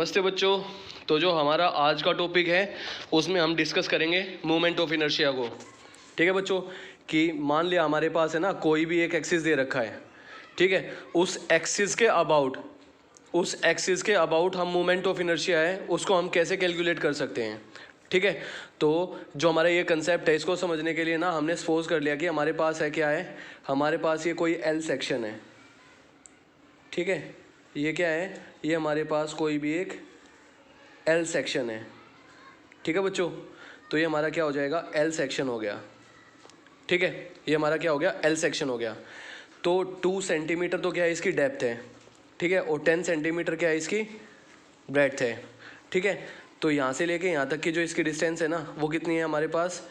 नमस्ते बच्चों। तो जो हमारा आज का टॉपिक है उसमें हम डिस्कस करेंगे मोमेंट ऑफ इनर्शिया को। ठीक है बच्चों, कि मान लिया हमारे पास है ना कोई भी एक एक्सिस दे रखा है। ठीक है, उस एक्सिस के अबाउट हम मोमेंट ऑफ इनर्शिया है उसको हम कैसे कैलकुलेट कर सकते हैं। ठीक है, तो जो हमारा ये कंसेप्ट है इसको समझने के लिए ना हमने सपोज कर लिया कि हमारे पास है क्या है, हमारे पास ये कोई एल सेक्शन है। ठीक है, ये क्या है, ये हमारे पास कोई भी एक एल सेक्शन है। ठीक है बच्चों, तो ये हमारा क्या हो जाएगा, एल सेक्शन हो गया। ठीक है, ये हमारा क्या हो गया, एल सेक्शन हो गया। तो 2 सेंटीमीटर तो क्या है इसकी डेप्थ है। ठीक है, और 10 सेंटीमीटर क्या है इसकी ब्रेड्थ है। ठीक है, तो यहाँ से लेके यहाँ तक की जो इसकी डिस्टेंस है ना वो कितनी है हमारे पास,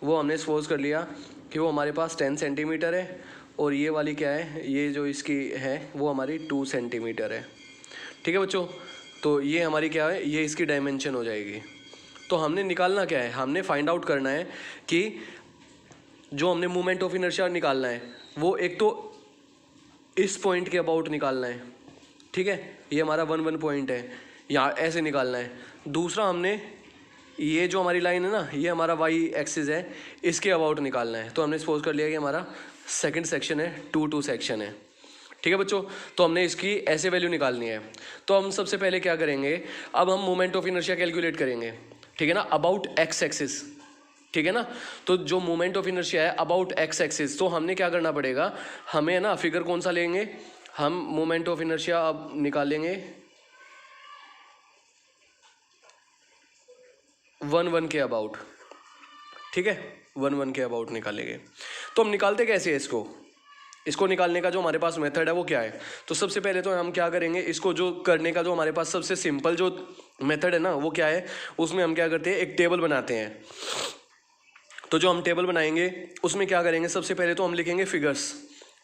वो हमने सपोज कर लिया कि वो हमारे पास 10 सेंटीमीटर है। और ये वाली क्या है, ये जो इसकी है वो हमारी 2 सेंटीमीटर है। ठीक है बच्चों, तो ये हमारी क्या है, ये इसकी डायमेंशन हो जाएगी। तो हमने निकालना क्या है, हमने फाइंड आउट करना है कि जो हमने मोमेंट ऑफ इनर्शिया निकालना है वो एक तो इस पॉइंट के अबाउट निकालना है। ठीक है, ये हमारा 1 पॉइंट है, यहाँ ऐसे निकालना है। दूसरा हमने ये जो हमारी लाइन है ना ये हमारा वाई एक्सिस है, इसके अबाउट निकालना है। तो हमने सपोज कर लिया कि हमारा सेकंड सेक्शन है, 2 सेक्शन है। ठीक है बच्चों, तो हमने इसकी ऐसे वैल्यू निकालनी है। तो हम सबसे पहले क्या करेंगे, अब हम मोमेंट ऑफ इनर्शिया कैलकुलेट करेंगे। ठीक है ना, अबाउट एक्स एक्सिस। ठीक है ना, तो जो मोमेंट ऑफ इनर्शिया है अबाउट एक्स एक्सिस, तो हमने क्या करना पड़ेगा, हमें ना फिगर कौन सा लेंगे, हम मोमेंट ऑफ इनर्शिया अब निकालेंगे 1 के अबाउट। ठीक है, 1 के अबाउट निकालेंगे। तो हम निकालते कैसे है इसको निकालने का जो हमारे पास मेथड है वो क्या है। तो सबसे पहले तो हम क्या करेंगे, इसको जो करने का जो हमारे पास सबसे सिंपल जो मेथड है ना वो क्या है, उसमें हम क्या करते हैं, एक टेबल बनाते हैं। तो जो हम टेबल बनाएंगे उसमें क्या करेंगे, सबसे पहले तो हम लिखेंगे फिगर्स।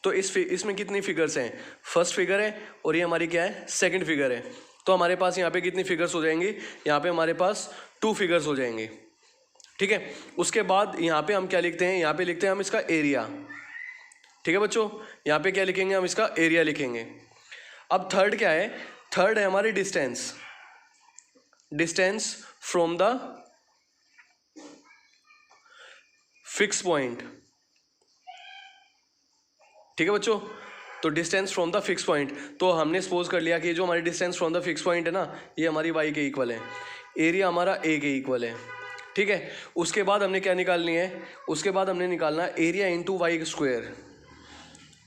तो इसमें कितनी फिगर्स हैं, फर्स्ट फिगर है और ये हमारी क्या है, सेकेंड फिगर है। तो हमारे पास यहाँ पे कितनी फिगर्स हो जाएंगी, यहाँ पे हमारे पास 2 फिगर्स हो जाएंगे। ठीक है, उसके बाद यहाँ पे हम क्या लिखते हैं, यहाँ पे लिखते हैं हम इसका एरिया। ठीक है बच्चों, यहाँ पे क्या लिखेंगे, हम इसका एरिया लिखेंगे। अब थर्ड क्या है, थर्ड है हमारी distance from the fix point. ठीक है बच्चों, तो distance from the fix point, तो हमने सपोज कर लिया कि जो हमारी distance from the fix point है ना ये हमारी वाई के इक्वल है, एरिया हमारा ए के इक्वल है। ठीक है, उसके बाद हमने क्या निकालनी है, उसके बाद हमने निकालना एरिया इंटू वाई स्क्वायर।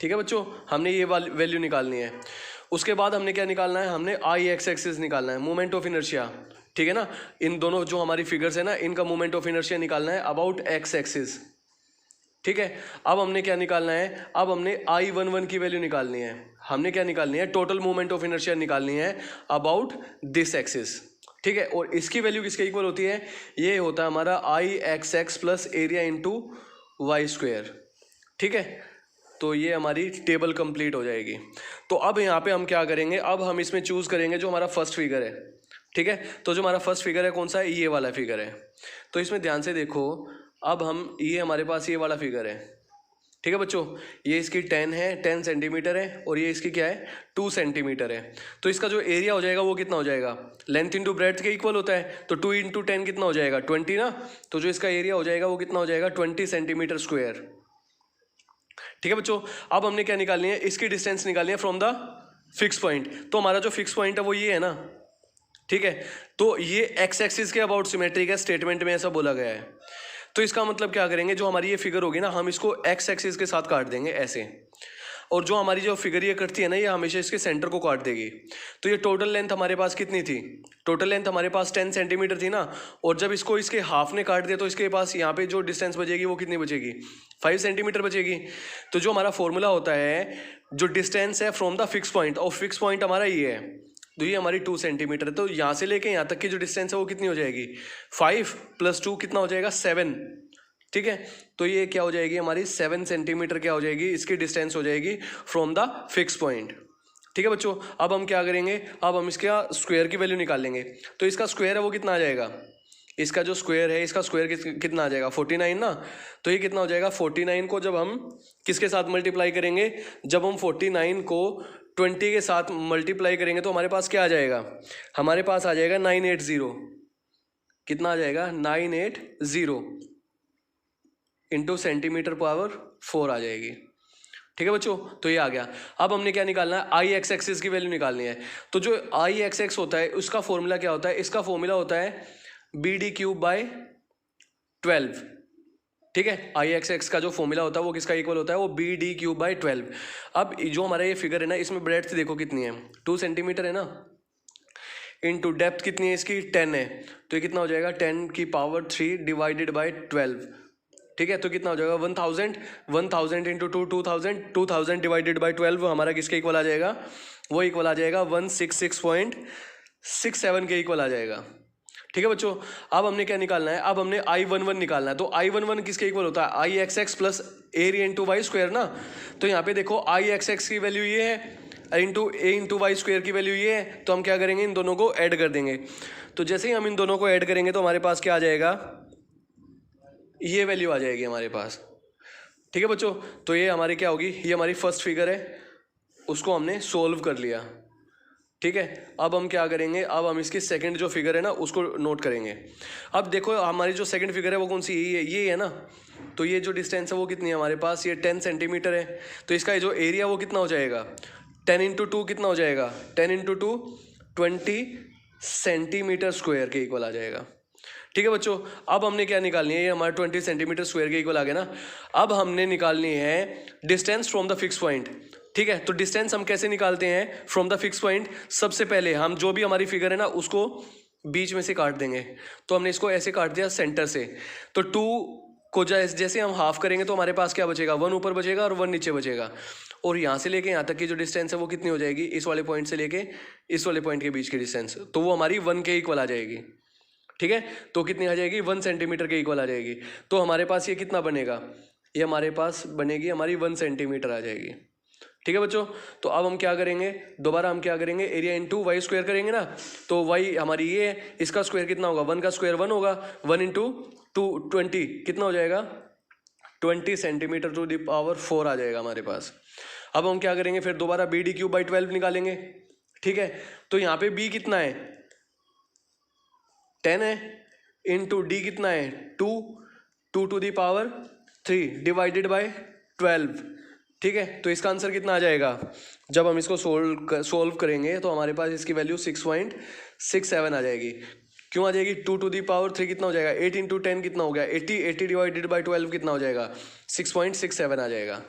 ठीक है बच्चों, हमने ये वैल्यू निकालनी है। उसके बाद हमने क्या निकालना है, हमने आई एक्स एक्सिस निकालना है, मोमेंट ऑफ इनर्शिया। ठीक है ना, इन दोनों जो हमारी फिगर्स है ना इनका मोमेंट ऑफ इनर्शिया निकालना है अबाउट एक्स एक्सिस। ठीक है, अब हमने क्या निकालना है, अब हमने I11 की वैल्यू निकालनी है। हमने क्या निकालनी है, टोटल मोमेंट ऑफ इनर्शिया निकालनी है अबाउट दिस एक्सिस। ठीक है, और इसकी वैल्यू किसके इक्वल होती है, ये होता है हमारा IXX plus area into y square. ठीक है, तो ये हमारी टेबल कंप्लीट हो जाएगी। तो अब यहाँ पे हम क्या करेंगे, अब हम इसमें चूज करेंगे जो हमारा फर्स्ट फिगर है। ठीक है, तो जो हमारा फर्स्ट फिगर है कौन सा है, ये वाला फिगर है। तो इसमें ध्यान से देखो, अब हम ये हमारे पास ये वाला फिगर है। ठीक है बच्चों, ये इसकी 10 सेंटीमीटर है और ये इसकी क्या है, 2 सेंटीमीटर है। तो इसका जो एरिया हो जाएगा वो कितना हो जाएगा, लेंथ इंटू ब्रेड्थ के इक्वल होता है, तो 2 इंटू 10 कितना हो जाएगा, 20 ना। तो जो इसका एरिया हो जाएगा वो कितना हो जाएगा, 20 सेंटीमीटर स्क्वायर। ठीक है बच्चों, अब हमने क्या निकालनी है, इसकी डिस्टेंस निकालनी है फ्रॉम द फिक्स पॉइंट। तो हमारा जो फिक्स पॉइंट है वो ये है ना। ठीक है, तो ये एक्स एक्सिस के अबाउट सिमेट्रिक है, स्टेटमेंट में ऐसा बोला गया है। तो इसका मतलब क्या करेंगे, जो हमारी ये फिगर होगी ना हम इसको एक्स एक्सिस के साथ काट देंगे ऐसे, और जो हमारी जो फिगर ये करती है ना ये हमेशा इसके सेंटर को काट देगी। तो ये टोटल लेंथ हमारे पास कितनी थी, टोटल लेंथ हमारे पास 10 सेंटीमीटर थी ना, और जब इसको इसके हाफ ने काट दिया तो इसके पास यहाँ पे जो डिस्टेंस बचेगी वो कितनी बचेगी, 5 सेंटीमीटर बचेगी। तो जो हमारा फॉर्मूला होता है, जो डिस्टेंस है फ्रॉम द फिक्स पॉइंट, और फिक्स पॉइंट हमारा ये है, तो ये हमारी 2 सेंटीमीटर है। तो यहाँ से लेके यहाँ तक की जो डिस्टेंस है वो कितनी हो जाएगी, 5 + 2 कितना हो जाएगा, 7। ठीक है, तो ये क्या हो जाएगी हमारी 7 सेंटीमीटर क्या हो जाएगी, इसकी डिस्टेंस हो जाएगी फ्रॉम द फिक्स पॉइंट। ठीक है बच्चों, अब हम क्या करेंगे, अब हम इसका स्क्वायर की वैल्यू निकालेंगे। तो इसका स्क्वायर है वो कितना आ जाएगा, इसका जो स्क्वायर है इसका स्क्वायर कितना आ जाएगा, 49 ना। तो ये कितना हो जाएगा, 49 को जब हम किसके साथ मल्टीप्लाई करेंगे, जब हम 49 को 20 के साथ मल्टीप्लाई करेंगे तो हमारे पास क्या आ जाएगा, हमारे पास आ जाएगा 980। कितना आ जाएगा, 980 इंटू सेंटीमीटर पावर 4 आ जाएगी। ठीक है बच्चों, तो ये आ गया। अब हमने क्या निकालना है, आई एक्स एक्सिस की वैल्यू निकालनी है। तो जो आई एक्स एक्स होता है उसका फॉर्मूला क्या होता है, इसका फॉर्मूला होता है बी डी क्यूब बाय 12। ठीक है, आई एक्स एक्स का जो फॉर्मूला होता है वो किसका इक्वल होता है, वो बी डी क्यूब बाय 12। अब जो हमारा ये फिगर है ना, इसमें ब्रेड्थ देखो कितनी है, 2 सेंटीमीटर है ना, इनटू डेप्थ कितनी है इसकी, 10 है। तो ये कितना हो जाएगा, 10 की पावर 3 डिवाइडेड बाय 12। ठीक है, तो कितना हो जाएगा, 1000 इंटू 2 2000 डिवाइडेड बाय 12 हमारा किसके इक्वल आ जाएगा, वो इक्वल आ जाएगा 166.67 के इक्वल आ जाएगा। ठीक है बच्चों, अब हमने क्या निकालना है, अब हमने I11 निकालना है। तो I11 किसके इक्वल होता है, I x x plus area into y square ना। तो यहाँ पे देखो आई एक्स एक्स की वैल्यू ये है, into a into y square की वैल्यू ये है। तो हम क्या करेंगे, इन दोनों को ऐड कर देंगे। तो जैसे ही हम इन दोनों को ऐड करेंगे तो हमारे पास क्या आ जाएगा, ये वैल्यू आ जाएगी हमारे पास। ठीक है बच्चों, तो ये हमारी क्या होगी, ये हमारी फर्स्ट फिगर है, उसको हमने सोल्व कर लिया। ठीक है, अब हम क्या करेंगे, अब हम इसकी सेकंड जो फिगर है ना उसको नोट करेंगे। अब देखो हमारी जो सेकंड फिगर है वो कौन सी, ये है ना। तो ये जो डिस्टेंस है वो कितनी है हमारे पास, ये 10 सेंटीमीटर है। तो इसका जो एरिया वो कितना हो जाएगा, 10 इंटू 2 कितना हो जाएगा, 10 इंटू 2 20 सेंटीमीटर स्क्वायर के इक्वल आ जाएगा। ठीक है बच्चों, अब हमने क्या निकालनी है, ये हमारा 20 सेंटीमीटर स्क्वायर के इक्वल आ गया ना। अब हमने निकालनी है distance from the fix point. ठीक है, तो डिस्टेंस हम कैसे निकालते हैं फ्रॉम द फिक्स पॉइंट, सबसे पहले हम जो भी हमारी फिगर है ना उसको बीच में से काट देंगे। तो हमने इसको ऐसे काट दिया सेंटर से। तो 2 को जैसे हम हाफ करेंगे तो हमारे पास क्या बचेगा, 1 ऊपर बचेगा और 1 नीचे बचेगा। और यहाँ से लेके यहाँ तक की जो डिस्टेंस है वो कितनी हो जाएगी, इस वाले पॉइंट से लेके इस वाले पॉइंट के बीच की डिस्टेंस, तो वो हमारी 1 के इक्वल आ जाएगी। ठीक है, तो कितनी आ जाएगी, 1 सेंटीमीटर के इक्वल आ जाएगी। तो हमारे पास ये कितना बनेगा, ये हमारे पास बनेगी हमारी 1 सेंटीमीटर आ जाएगी। ठीक है बच्चों, तो अब हम क्या करेंगे, दोबारा हम क्या करेंगे, एरिया इंटू वाई स्क्वायर करेंगे ना। तो वाई हमारी ये है, इसका स्क्वायर कितना होगा, 1 का स्क्वायर 1 होगा, 1 इंटू 2 20 कितना हो जाएगा, 20 सेंटीमीटर टू द पावर 4 आ जाएगा हमारे पास। अब हम क्या करेंगे, फिर दोबारा बी डी क्यूब बाई 12 निकालेंगे। ठीक है, तो यहाँ पे बी कितना है, 10 है, इंटू डी कितना है 2 to the power 3 divided by 12। ठीक है, तो इसका आंसर कितना आ जाएगा, जब हम इसको सोल्व करेंगे तो हमारे पास इसकी वैल्यू 6.67 आ जाएगी। क्यों आ जाएगी, 2 टू दी पावर 3 कितना हो जाएगा, 8 इंटू 10 कितना हो गया, 80 डिवाइडेड बाई 12 कितना हो जाएगा, 6.67 आ जाएगा।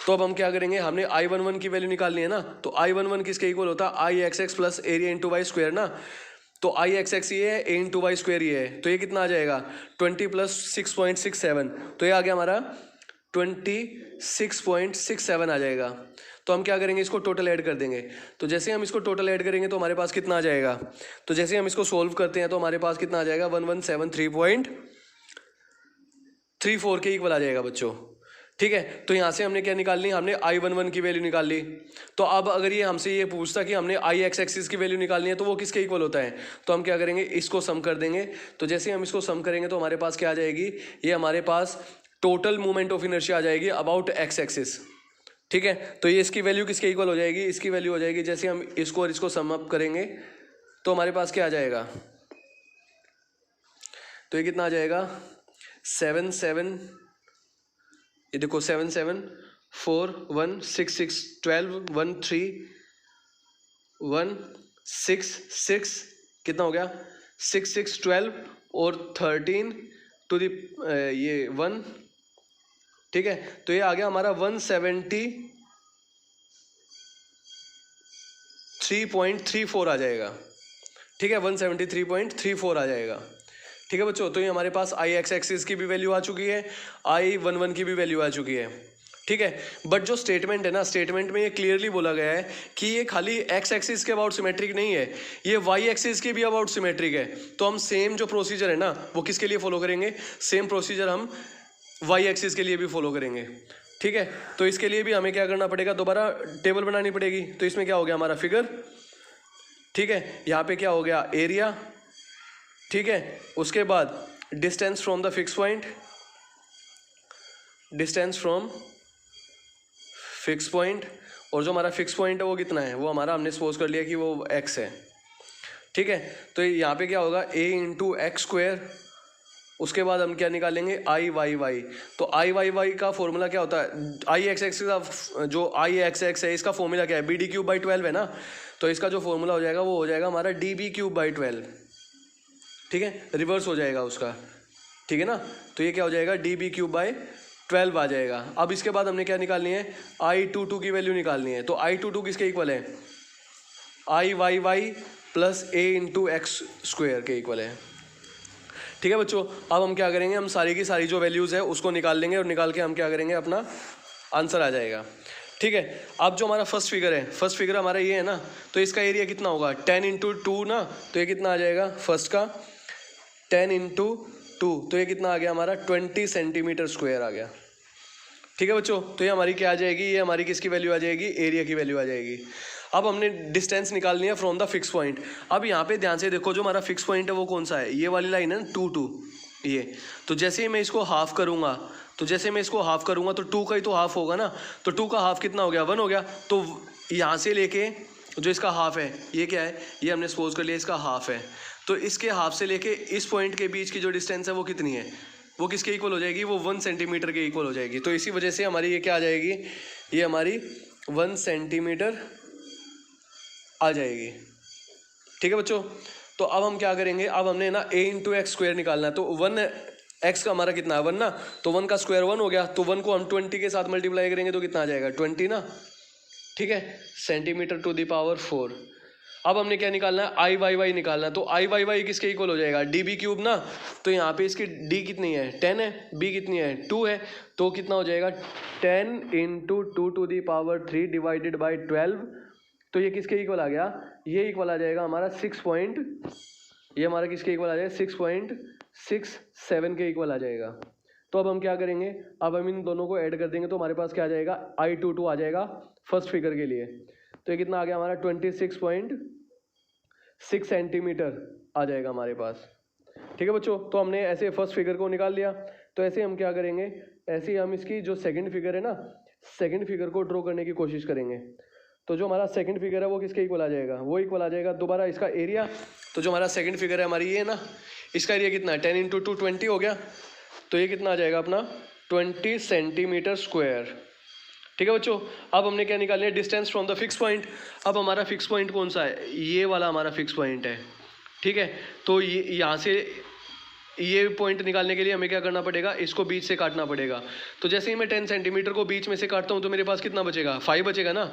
तो अब हम क्या करेंगे, हमने I11 की वैल्यू निकालनी है ना। तो I11 किसके इक्वल होता है, I x x plus area into y square ना। तो आई एक्स एक्स ये है, ए इंटू वाई स्क्वायर ये है, तो ये कितना आ जाएगा 20 प्लस 6.67, तो ये आ गया हमारा 26.67 आ जाएगा। तो हम क्या करेंगे, इसको टोटल ऐड कर देंगे। तो जैसे हम इसको टोटल ऐड करेंगे तो हमारे पास कितना आ जाएगा, तो जैसे हम इसको सोल्व करते हैं तो हमारे पास कितना आ जाएगा, 1173.34 के इक्वल आ जाएगा बच्चों। ठीक है, तो यहाँ से हमने क्या निकालनी, हमने I11 की वैल्यू निकाल ली। तो अब अगर ये हमसे ये पूछता कि हमने आई एक्स एक्सिस की वैल्यू निकालनी है तो वो किसके इक्वल होता है, तो हम क्या करेंगे, इसको सम कर देंगे। तो जैसे हम इसको सम करेंगे तो हमारे पास क्या आ जाएगी, ये हमारे पास टोटल मूवमेंट ऑफ इनर्शिया आ जाएगी अबाउट एक्स एक्सिस। ठीक है, तो ये इसकी वैल्यू किसके इक्वल हो जाएगी, इसकी वैल्यू हो जाएगी, जैसे हम इसको और इसको सम अप करेंगे तो हमारे पास क्या आ जाएगा, तो ये कितना आ जाएगा 7 ये देखो 7 7 4 1 6 6 12 1 3 1 6 6 कितना हो गया 6 6 12 और 13 टू दी ये 1। ठीक है, तो ये आ गया हमारा 173.34 आ जाएगा। ठीक है, 173.34 आ जाएगा। ठीक है बच्चों, तो ये हमारे पास आई एक्स एक्सिस की भी वैल्यू आ चुकी है, I11 की भी वैल्यू आ चुकी है। ठीक है, बट जो स्टेटमेंट है ना, स्टेटमेंट में ये क्लियरली बोला गया है कि ये खाली एक्स एक्सिस के अबाउट सिमेट्रिक नहीं है, ये वाई एक्सिस के भी अबाउट सिमेट्रिक है। तो हम सेम जो प्रोसीजर है ना वो किसके लिए फॉलो करेंगे, सेम प्रोसीजर हम वाई एक्सिस के लिए भी फॉलो करेंगे। ठीक है, तो इसके लिए भी हमें क्या करना पड़ेगा, दोबारा टेबल बनानी पड़ेगी। तो इसमें क्या हो गया हमारा फिगर, ठीक है, यहाँ पे क्या हो गया एरिया, ठीक है, उसके बाद distance from the fix point, distance from fix point, और जो हमारा फिक्स पॉइंट है वो कितना है, वो हमारा हमने सपोज कर लिया कि वो x है, ठीक है। तो यहाँ पे क्या होगा a इंटू एक्स स्क्वायर, उसके बाद हम क्या निकालेंगे आई वाई वाई। तो आई वाई वाई का फॉर्मूला क्या होता है, आई एक्स एक्स का जो आई एक्स एक्स है इसका फॉर्मूला क्या है, बी डी क्यूब बाई 12 है ना। तो इसका जो फॉर्मूला हो जाएगा वो हो जाएगा हमारा डी बी क्यूब बाई 12, ठीक है, रिवर्स हो जाएगा उसका, ठीक है ना। तो ये क्या हो जाएगा, डी बी क्यूब बाई 12 आ जाएगा। अब इसके बाद हमने क्या निकालनी है, आई टू टू की वैल्यू निकालनी है। तो आई टू टू किसके इक्वल है, आई वाई वाई प्लस ए इंटू एक्स स्क्वायर के इक्वल है, ठीक है बच्चों। अब हम क्या करेंगे, हम सारी की सारी जो वैल्यूज़ है उसको निकाल लेंगे और निकाल के हम क्या करेंगे, अपना आंसर आ जाएगा, ठीक है। अब जो हमारा फर्स्ट फिगर है, फर्स्ट फिगर हमारा ये है ना, तो इसका एरिया कितना होगा 10 इंटू 2 ना, तो ये कितना आ जाएगा फर्स्ट का 10 इंटू 2, तो ये कितना आ गया हमारा 20 सेंटीमीटर स्क्वायर आ गया, ठीक है बच्चों। तो ये हमारी क्या आ जाएगी, ये हमारी किसकी वैल्यू आ जाएगी, एरिया की वैल्यू आ जाएगी। अब हमने डिस्टेंस निकालनी है फ्रॉम द फिक्स पॉइंट। अब यहाँ पे ध्यान से देखो, जो हमारा फिक्स पॉइंट है वो कौन सा है, ये वाली लाइन है ना 2 2, ये। तो जैसे ही मैं इसको हाफ करूँगा, तो जैसे मैं इसको हाफ करूँगा तो 2 का ही तो हाफ होगा ना, तो 2 का हाफ कितना हो गया 1 हो गया। तो यहाँ से लेके जो इसका हाफ है ये क्या है, ये हमने सपोज कर लिया इसका हाफ है। तो इसके हाफ से लेके इस पॉइंट के बीच की जो डिस्टेंस है वो कितनी है, वो किसके इक्वल हो जाएगी, वो 1 सेंटीमीटर के इक्वल हो जाएगी। तो इसी वजह से हमारी ये क्या आ जाएगी, ये हमारी 1 सेंटीमीटर आ जाएगी, ठीक है बच्चों। तो अब हम क्या करेंगे, अब हमने ना a इंटू एक्स स्क्वायर निकालना है। तो 1 एक्स का हमारा कितना है 1 ना, तो 1 का स्क्वायर 1 हो गया। तो 1 को हम 20 के साथ मल्टीप्लाई करेंगे तो कितना आ जाएगा 20 ना, ठीक है, सेंटीमीटर टू द पावर 4। अब हमने क्या निकालना है, आई वाई वाई निकालना है। तो आई वाई वाई किसके इक्वल हो जाएगा, डी बी क्यूब ना। तो यहाँ पे इसकी डी कितनी है 10 है, बी कितनी है 2 है, तो कितना हो जाएगा 10 into 2 to the power 3 divided by 12। तो ये किसके इक्वल आ गया, ये इक्वल आ जाएगा हमारा 6 पॉइंट, ये हमारा किसके इक्वल आ जाएगा 6.67 के इक्वल आ जाएगा। तो अब हम क्या करेंगे, अब हम इन दोनों को ऐड कर देंगे तो हमारे पास क्या आ जाएगा, I22 आ जाएगा फर्स्ट फिगर के लिए। तो ये कितना आ गया हमारा 26.6 सेंटीमीटर आ जाएगा हमारे पास, ठीक है बच्चों। तो हमने ऐसे फर्स्ट फिगर को निकाल लिया। तो ऐसे हम क्या करेंगे, ऐसे हम इसकी जो सेकंड फिगर है ना, सेकंड फिगर को ड्रॉ करने की कोशिश करेंगे। तो जो हमारा सेकंड फिगर है वो किसके इक्वल आ जाएगा, वो इक्वल आ जाएगा दोबारा इसका एरिया। तो जो हमारा सेकंड फिगर है हमारी ये है ना, इसका एरिया कितना है 10 इंटू 2 20 हो गया। तो ये कितना आ जाएगा अपना 20 सेंटीमीटर स्क्वायर, ठीक है बच्चों। अब हमने क्या निकालना है, distance from the fix point. अब हमारा फिक्स पॉइंट कौन सा है, ये वाला हमारा फिक्स पॉइंट है, ठीक है। तो ये यहाँ से ये पॉइंट निकालने के लिए हमें क्या करना पड़ेगा, इसको बीच से काटना पड़ेगा। तो जैसे ही मैं 10 सेंटीमीटर को बीच में से काटता हूँ तो मेरे पास कितना बचेगा 5 बचेगा ना।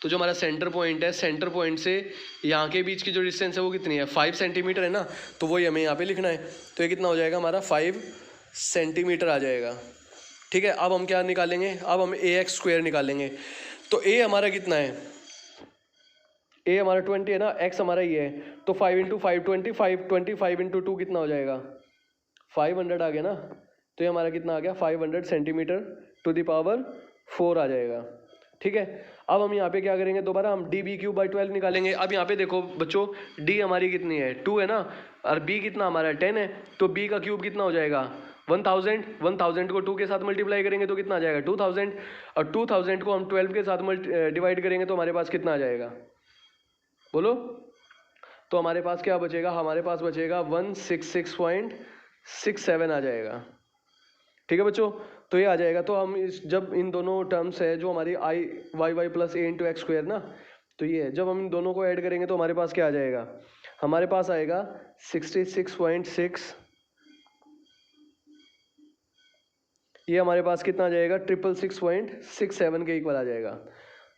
तो जो हमारा सेंटर पॉइंट है, सेंटर पॉइंट से यहाँ के बीच की जो डिस्टेंस है वो कितनी है 5 सेंटीमीटर है ना। तो वही हमें यहाँ पे लिखना है। तो ये कितना हो जाएगा हमारा 5 सेंटीमीटर आ जाएगा, ठीक है। अब हम क्या निकालेंगे, अब हम ए एक्स स्क्वायर निकालेंगे। तो ए हमारा कितना है, ए हमारा 20 है ना, एक्स हमारा ये है। तो 5 इंटू 5 25 इंटू 2 कितना हो जाएगा 500 आ गया ना। तो ये हमारा कितना आ गया 500 सेंटीमीटर टू द पावर 4 आ जाएगा, ठीक है। अब हम यहाँ पे क्या करेंगे, दोबारा हम डी बी क्यूब बाई 12 निकालेंगे। अब यहाँ पे देखो बच्चों, डी हमारी कितनी है 2 है ना, और बी कितना हमारा 10 है। तो बी का क्यूब कितना हो जाएगा 1000 को 2 के साथ मल्टीप्लाई करेंगे तो कितना आ जाएगा 2000, और 2000 को हम 12 के साथ डिवाइड करेंगे तो हमारे पास कितना आ जाएगा बोलो। तो हमारे पास क्या बचेगा, हमारे पास बचेगा 166.67 आ जाएगा, ठीक है बच्चों। तो ये आ जाएगा। तो हम इस जब इन दोनों टर्म्स है जो हमारी आई वाई वाई प्लस ए इंटू एक्स स्क्वायर ना, तो ये है, जब हम इन दोनों को ऐड करेंगे तो हमारे पास क्या आ जाएगा, हमारे पास आएगा 66.6, ये हमारे पास कितना आ जाएगा 666.67 के इक्वल आ जाएगा।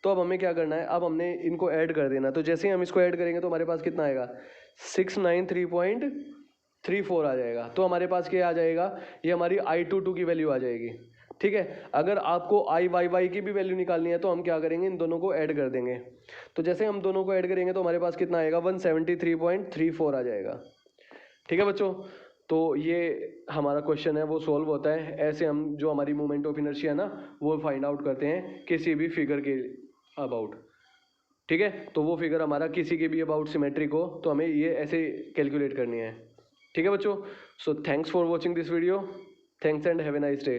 तो अब हमें क्या करना है, अब हमने इनको ऐड कर देना। तो जैसे ही हम इसको ऐड करेंगे तो हमारे पास कितना आएगा 693.34 आ जाएगा। तो हमारे पास क्या आ जाएगा, ये हमारी I22 की वैल्यू आ जाएगी, ठीक है। अगर आपको आई वाई वाई की भी वैल्यू निकालनी है तो हम क्या करेंगे, इन दोनों को ऐड कर देंगे। तो जैसे हम दोनों को ऐड करेंगे तो हमारे पास कितना आएगा 173.34 आ जाएगा, ठीक है बच्चों। तो ये हमारा क्वेश्चन है वो सॉल्व होता है। ऐसे हम जो हमारी मोमेंट ऑफ इनर्शिया है ना वो फाइंड आउट करते हैं किसी भी फिगर के अबाउट, ठीक है। तो वो फिगर हमारा किसी के भी अबाउट सिमेट्रिक हो तो हमें ये ऐसे कैलकुलेट करनी है, ठीक है बच्चों। So thanks for watching this video, thanks and have a nice day.